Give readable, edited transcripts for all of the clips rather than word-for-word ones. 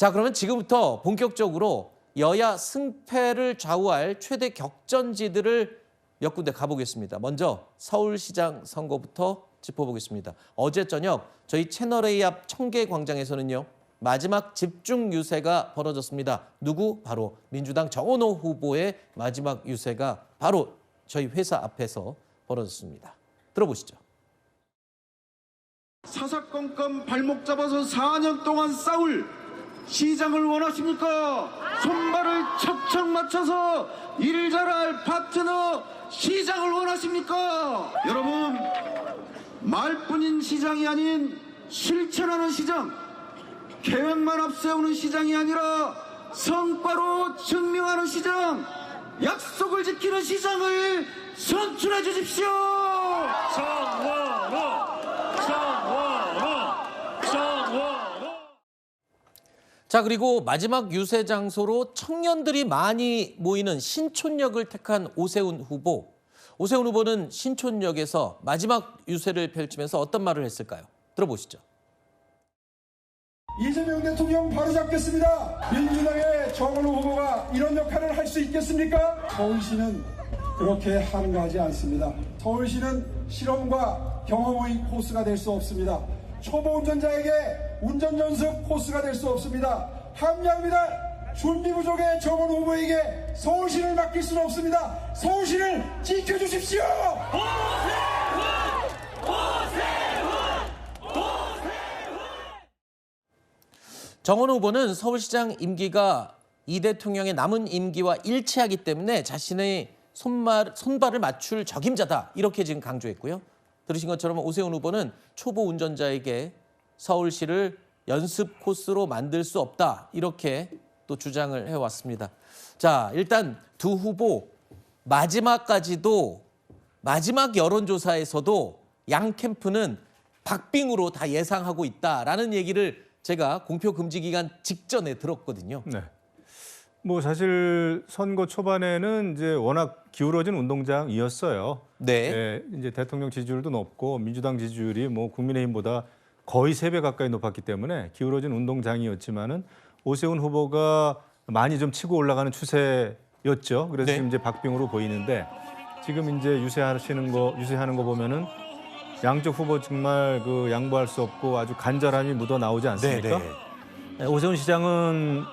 자, 그러면 지금부터 본격적으로 여야 승패를 좌우할 최대 격전지들을 몇 군데 가보겠습니다. 먼저 서울시장 선거부터 짚어보겠습니다. 어제 저녁 저희 채널A 앞 청계광장에서는요. 마지막 집중 유세가 벌어졌습니다. 누구? 바로 민주당 정원호 후보의 마지막 유세가 바로 저희 회사 앞에서 벌어졌습니다. 들어보시죠. 사사건건 발목 잡아서 4년 동안 싸울 시장을 원하십니까? 손발을 척척 맞춰서 일 잘할 파트너 시장을 원하십니까? 여러분, 말뿐인 시장이 아닌 실천하는 시장, 계획만 앞세우는 시장이 아니라 성과로 증명하는 시장, 약속을 지키는 시장을 선출해 주십시오. 자, 그리고 마지막 유세 장소로 청년들이 많이 모이는 신촌역을 택한 오세훈 후보. 오세훈 후보는 신촌역에서 마지막 유세를 펼치면서 어떤 말을 했을까요? 들어보시죠. 이재명 대통령 바로잡겠습니다. 민주당의 정원호 후보가 이런 역할을 할 수 있겠습니까? 서울시는 그렇게 한가하지 않습니다. 서울시는 실험과 경험의 코스가 될 수 없습니다. 초보 운전자에게 운전 연습 코스가 될 수 없습니다. 합리합니다. 준비 부족의 정원호 후보에게 서울시를 맡길 수는 없습니다. 서울시를 지켜주십시오. 정원호 후보는 서울시장 임기가 이 대통령의 남은 임기와 일치하기 때문에 자신의 손발을 맞출 적임자다. 이렇게 지금 강조했고요. 들으신 것처럼 오세훈 후보는 초보 운전자에게 서울시를 연습 코스로 만들 수 없다. 이렇게 또 주장을 해왔습니다. 자, 일단 두 후보 마지막까지도 마지막 여론조사에서도 양 캠프는 박빙으로 다 예상하고 있다라는 얘기를 제가 공표 금지 기간 직전에 들었거든요. 네. 뭐 사실 선거 초반에는 이제 워낙 기울어진 운동장이었어요. 네. 네, 이제 대통령 지지율도 높고 민주당 지지율이 뭐 국민의힘보다 거의 3배 가까이 높았기 때문에 기울어진 운동장이었지만은 오세훈 후보가 많이 좀 치고 올라가는 추세였죠. 그래서 네. 지금 이제 박빙으로 보이는데 지금 이제 유세하는 거 보면은 양쪽 후보 정말 그 양보할 수 없고 아주 간절함이 묻어 나오지 않습니까? 네, 오세훈 시장은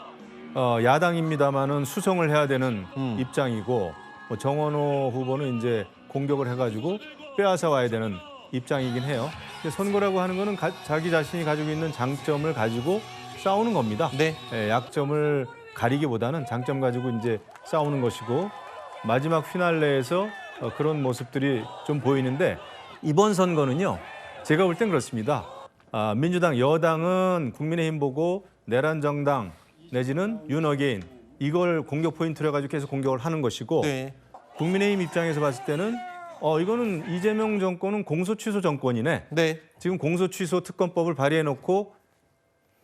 야당입니다만은 수성을 해야 되는 입장이고 뭐 정원호 후보는 이제 공격을 해가지고 빼앗아 와야 되는 입장이긴 해요. 근데 선거라고 하는 거는 자기 자신이 가지고 있는 장점을 가지고 싸우는 겁니다. 네. 약점을 가리기보다는 장점 가지고 이제 싸우는 것이고 마지막 피날레에서 그런 모습들이 좀 보이는데 이번 선거는요. 제가 볼 땐 그렇습니다. 민주당 여당은 국민의힘 보고 내란 정당 내지는 윤어게인 이걸 공격 포인트로 해가지고 계속 공격을 하는 것이고 네. 국민의힘 입장에서 봤을 때는 이거는 이재명 정권은 공소취소 정권이네. 네. 지금 공소취소 특검법을 발의해놓고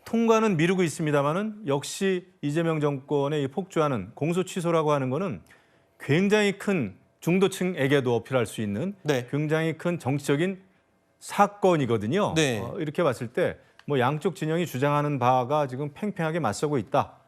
통과는 미루고 있습니다마는 역시 이재명 정권의 이 폭주하는 공소취소라고 하는 거는 굉장히 큰 중도층에게도 어필할 수 있는 네. 굉장히 큰 정치적인 사건이거든요. 네. 이렇게 봤을 때 뭐 양쪽 진영이 주장하는 바가 지금 팽팽하게 맞서고 있다.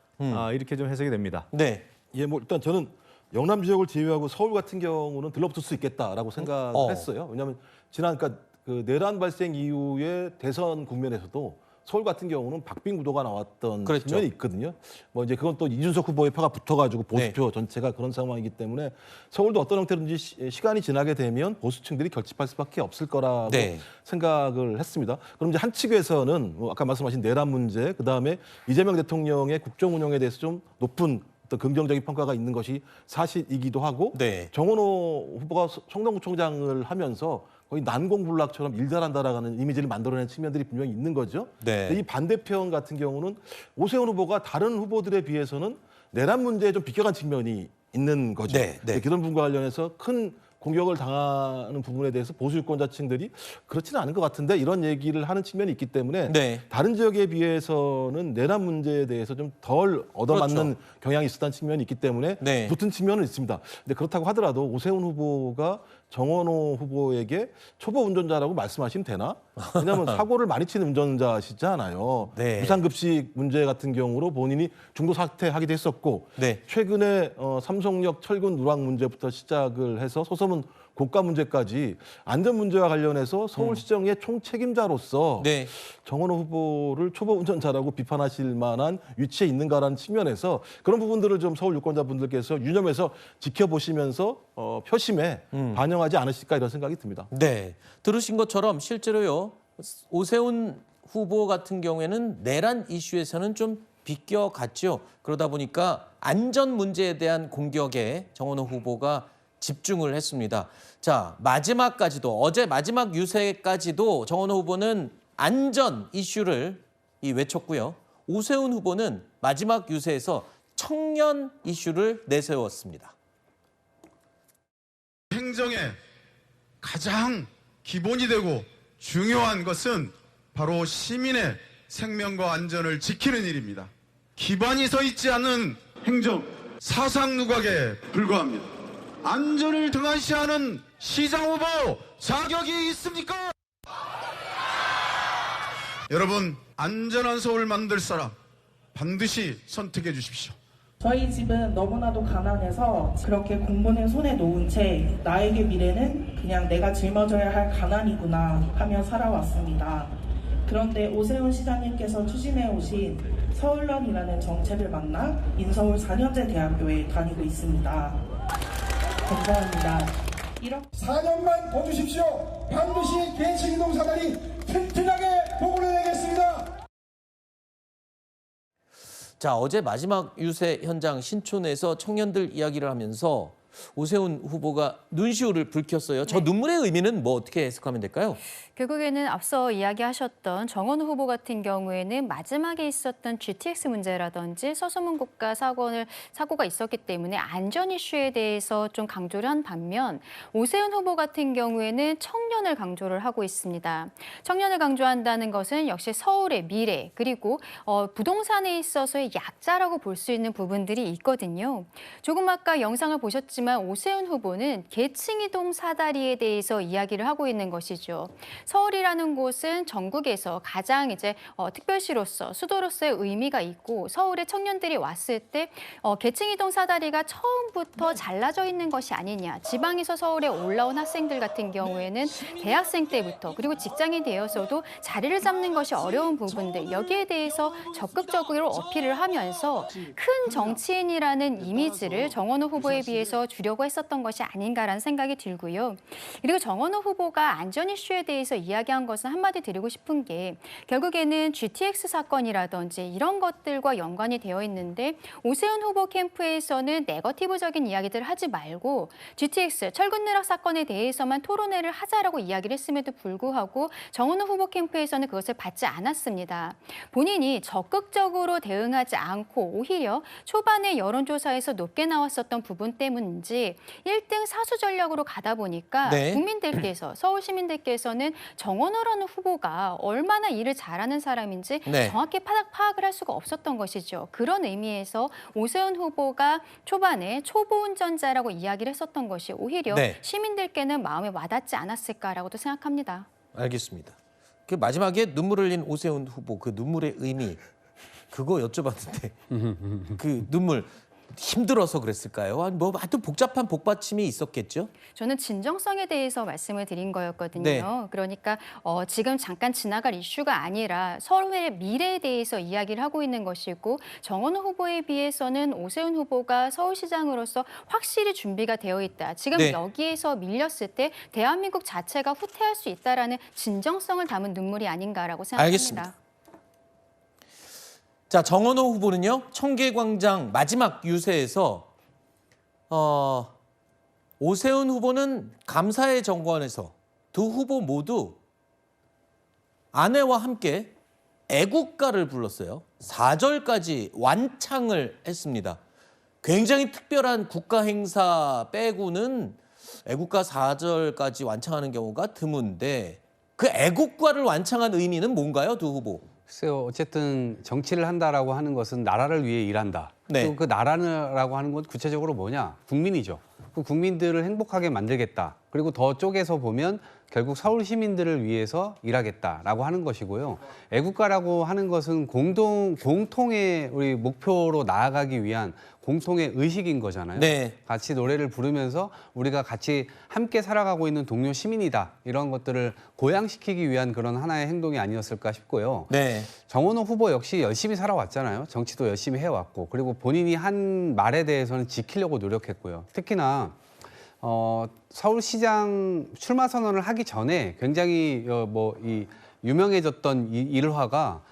이렇게 좀 해석이 됩니다. 네. 예, 뭐 일단 저는 영남 지역을 제외하고 서울 같은 경우는 들러붙을 수 있겠다라고 생각을 했어요. 왜냐하면 지난 그러니까 그 내란 발생 이후에 대선 국면에서도 서울 같은 경우는 박빙 구도가 나왔던 그랬죠. 측면이 있거든요. 뭐 이제 그건 또 이준석 후보의 표가 붙어가지고 보수표 전체가 그런 상황이기 때문에 서울도 어떤 형태로든지 시간이 지나게 되면 보수층들이 결집할 수밖에 없을 거라고 생각을 했습니다. 그럼 이제 한 측에서는 뭐 아까 말씀하신 내란 문제, 그 다음에 이재명 대통령의 국정 운영에 대해서 좀 높은 어떤 긍정적인 평가가 있는 것이 사실이기도 하고 정원호 후보가 성남구청장을 하면서 거의 난공불락처럼 일 잘한다라는 이미지를 만들어낸 측면들이 분명히 있는 거죠. 이 반대편 같은 경우는 오세훈 후보가 다른 후보들에 비해서는 내란 문제에 좀 비껴간 측면이 있는 거죠. 그런 부분과 관련해서 큰 공격을 당하는 부분에 대해서 보수 유권자층들이 그렇지는 않은 것 같은데 이런 얘기를 하는 측면이 있기 때문에 다른 지역에 비해서는 내란 문제에 대해서 좀 덜 얻어맞는 경향이 있었다는 측면이 있기 때문에 붙은 측면은 있습니다. 근데 그렇다고 하더라도 오세훈 후보가 정원호 후보에게 초보 운전자라고 말씀하시면 되나? 왜냐하면 사고를 많이 치는 운전자시잖아요. 네. 무상급식 문제 같은 경우로 본인이 중도 사퇴하기도 했었고 네. 최근에 삼성역 철근 누락 문제부터 시작을 해서 소소문 고가 문제까지 안전 문제와 관련해서 서울시정의 총책임자로서 네. 정원호 후보를 초보 운전자라고 비판하실 만한 위치에 있는가라는 측면에서 그런 부분들을 좀 서울 유권자분들께서 유념해서 지켜보시면서 표심에 반영하지 않으실까 이런 생각이 듭니다. 네, 들으신 것처럼 실제로요 오세훈 후보 같은 경우에는 내란 이슈에서는 좀 비껴갔죠. 그러다 보니까 안전 문제에 대한 공격에 정원호 후보가 집중을 했습니다. 자, 마지막까지도 어제 마지막 유세까지도 정원호 후보는 안전 이슈를 외쳤고요. 오세훈 후보는 마지막 유세에서 청년 이슈를 내세웠습니다. 행정의 가장 기본이 되고 중요한 것은 바로 시민의 생명과 안전을 지키는 일입니다. 기반이 서 있지 않은 행정 사상 누각에 불과합니다. 안전을 등한시하는 시장 후보 자격이 있습니까? 여러분, 안전한 서울 만들 사람 반드시 선택해 주십시오. 저희 집은 너무나도 가난해서 그렇게 공부는 손에 놓은 채 나에게 미래는 그냥 내가 짊어져야 할 가난이구나 하며 살아왔습니다. 그런데 오세훈 시장님께서 추진해 오신 서울런이라는 정책을 만나 인서울 4년제 대학교에 다니고 있습니다. 감사합니다. 4년만 더 주십시오. 반드시 계층이동 사다리 튼튼하게 복원해내겠습니다. 자, 어제 마지막 유세 현장 신촌에서 청년들 이야기를 하면서 오세훈 후보가 눈시울을 붉혔어요. 저 눈물의 의미는 뭐 어떻게 해석하면 될까요? 결국에는 앞서 이야기하셨던 정원호 후보 같은 경우에는 마지막에 있었던 GTX 문제라든지 서소문 고가 사고가 있었기 때문에 안전 이슈에 대해서 좀 강조를 한 반면 오세훈 후보 같은 경우에는 청년을 강조를 하고 있습니다. 청년을 강조한다는 것은 역시 서울의 미래 그리고 부동산에 있어서의 약자라고 볼 수 있는 부분들이 있거든요. 조금 아까 영상을 보셨지만 오세훈 후보는 계층이동 사다리에 대해서 이야기를 하고 있는 것이죠. 서울이라는 곳은 전국에서 가장 특별시로서 수도로서의 의미가 있고 서울에 청년들이 왔을 때 계층이동 사다리가 처음부터 잘라져 있는 것이 아니냐. 지방에서 서울에 올라온 학생들 같은 경우에는 대학생 때부터 그리고 직장이 되어서도 자리를 잡는 것이 어려운 부분들 여기에 대해서 적극적으로 어필을 하면서 큰 정치인이라는 이미지를 정원호 후보에 비해서 주려고 했었던 것이 아닌가라는 생각이 들고요. 그리고 정원호 후보가 안전 이슈에 대해서 이야기한 것은 한마디 드리고 싶은 게 결국에는 GTX 사건이라든지 이런 것들과 연관이 되어 있는데 오세훈 후보 캠프에서는 네거티브적인 이야기들을 하지 말고 GTX 철근 누락 사건에 대해서만 토론회를 하자라고 이야기를 했음에도 불구하고 정원호 후보 캠프에서는 그것을 받지 않았습니다. 본인이 적극적으로 대응하지 않고 오히려 초반에 여론조사에서 높게 나왔었던 부분 때문인지 1등 사수 전략으로 가다 보니까 네. 국민들께서 서울 시민들께서는 정원호라는 후보가 얼마나 일을 잘하는 사람인지 네. 정확히 파악을 할 수가 없었던 것이죠. 그런 의미에서 오세훈 후보가 초반에 초보 운전자라고 이야기를 했었던 것이 오히려 네. 시민들께는 마음에 와닿지 않았을까라고도 생각합니다. 알겠습니다. 그 마지막에 눈물을 흘린 오세훈 후보 그 눈물의 의미 그거 여쭤봤는데 그 눈물 힘들어서 그랬을까요? 아니 뭐 하여튼 복잡한 복받침이 있었겠죠? 저는 진정성에 대해서 말씀을 드린 거였거든요. 네. 그러니까 지금 잠깐 지나갈 이슈가 아니라 서울의 미래에 대해서 이야기를 하고 있는 것이고 정원호 후보에 비해서는 오세훈 후보가 서울시장으로서 확실히 준비가 되어 있다. 지금 네. 여기에서 밀렸을 때 대한민국 자체가 후퇴할 수 있다라는 진정성을 담은 눈물이 아닌가라고 생각합니다. 알겠습니다. 자, 정원호 후보는요. 청계광장 마지막 유세에서 오세훈 후보는 감사의 정권에서 두 후보 모두 아내와 함께 애국가를 불렀어요. 4절까지 완창을 했습니다. 굉장히 특별한 국가 행사 빼고는 애국가 4절까지 완창하는 경우가 드문데 그 애국가를 완창한 의미는 뭔가요, 두 후보? 글쎄요. 어쨌든 정치를 한다라고 하는 것은 나라를 위해 일한다. 네. 또 그 나라라고 하는 건 구체적으로 뭐냐? 국민이죠. 그 국민들을 행복하게 만들겠다. 그리고 더 쪼개서 보면 결국 서울 시민들을 위해서 일하겠다라고 하는 것이고요. 애국가라고 하는 것은 공통의 우리 목표로 나아가기 위한 공통의 의식인 거잖아요. 네. 같이 노래를 부르면서 우리가 같이 함께 살아가고 있는 동료 시민이다. 이런 것들을 고양시키기 위한 그런 하나의 행동이 아니었을까 싶고요. 네. 정원호 후보 역시 열심히 살아왔잖아요. 정치도 열심히 해왔고 그리고 본인이 한 말에 대해서는 지키려고 노력했고요. 특히나 서울시장 출마 선언을 하기 전에 굉장히 이 유명해졌던 이 일화가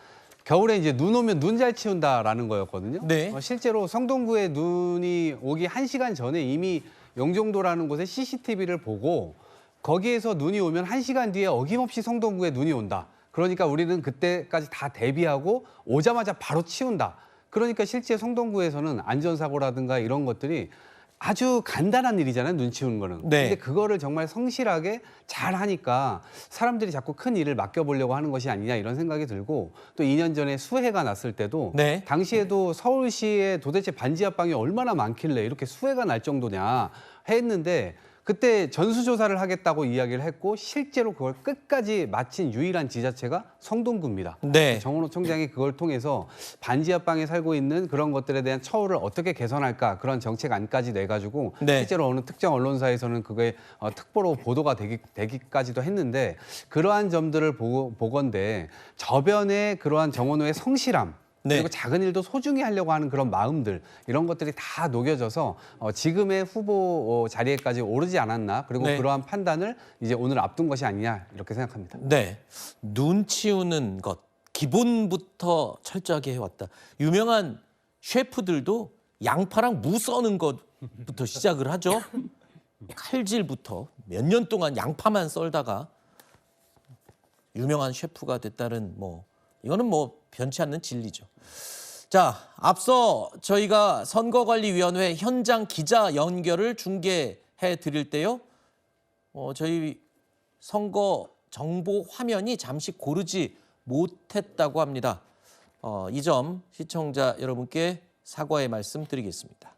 겨울에 이제 눈 오면 눈 잘 치운다라는 거였거든요. 네. 실제로 성동구에 눈이 오기 1시간 전에 이미 영종도라는 곳에 CCTV를 보고 거기에서 눈이 오면 1시간 뒤에 어김없이 성동구에 눈이 온다. 그러니까 우리는 그때까지 다 대비하고 오자마자 바로 치운다. 그러니까 실제 성동구에서는 안전사고라든가 이런 것들이 아주 간단한 일이잖아요. 눈 치우는 거는. 네. 근데 그거를 정말 성실하게 잘 하니까 사람들이 자꾸 큰 일을 맡겨보려고 하는 것이 아니냐 이런 생각이 들고 또 2년 전에 수해가 났을 때도 네. 당시에도 서울시에 도대체 반지하방이 얼마나 많길래 이렇게 수해가 날 정도냐 했는데 그때 전수조사를 하겠다고 이야기를 했고 실제로 그걸 끝까지 마친 유일한 지자체가 성동구입니다. 네. 정원호 총장이 그걸 통해서 반지하방에 살고 있는 그런 것들에 대한 처우를 어떻게 개선할까 그런 정책안까지 내가지고 네. 실제로 어느 특정 언론사에서는 그게 특보로 보도가 되기까지도 했는데 그러한 점들을 보건대 저변에 그러한 정원호의 성실함 네. 그리고 작은 일도 소중히 하려고 하는 그런 마음들 이런 것들이 다 녹여져서 지금의 후보 자리에까지 오르지 않았나 그리고 네. 그러한 판단을 이제 오늘 앞둔 것이 아니냐 이렇게 생각합니다. 네. 눈 치우는 것 기본부터 철저하게 해왔다. 유명한 셰프들도 양파랑 무 써는 것부터 시작을 하죠. 칼질부터 몇 년 동안 양파만 썰다가 유명한 셰프가 됐다는 이거는 변치 않는 진리죠. 자, 앞서 저희가 선거관리위원회 현장 기자 연결을 중계해 드릴 때요. 저희 선거 정보 화면이 잠시 고르지 못했다고 합니다. 이 점 시청자 여러분께 사과의 말씀 드리겠습니다.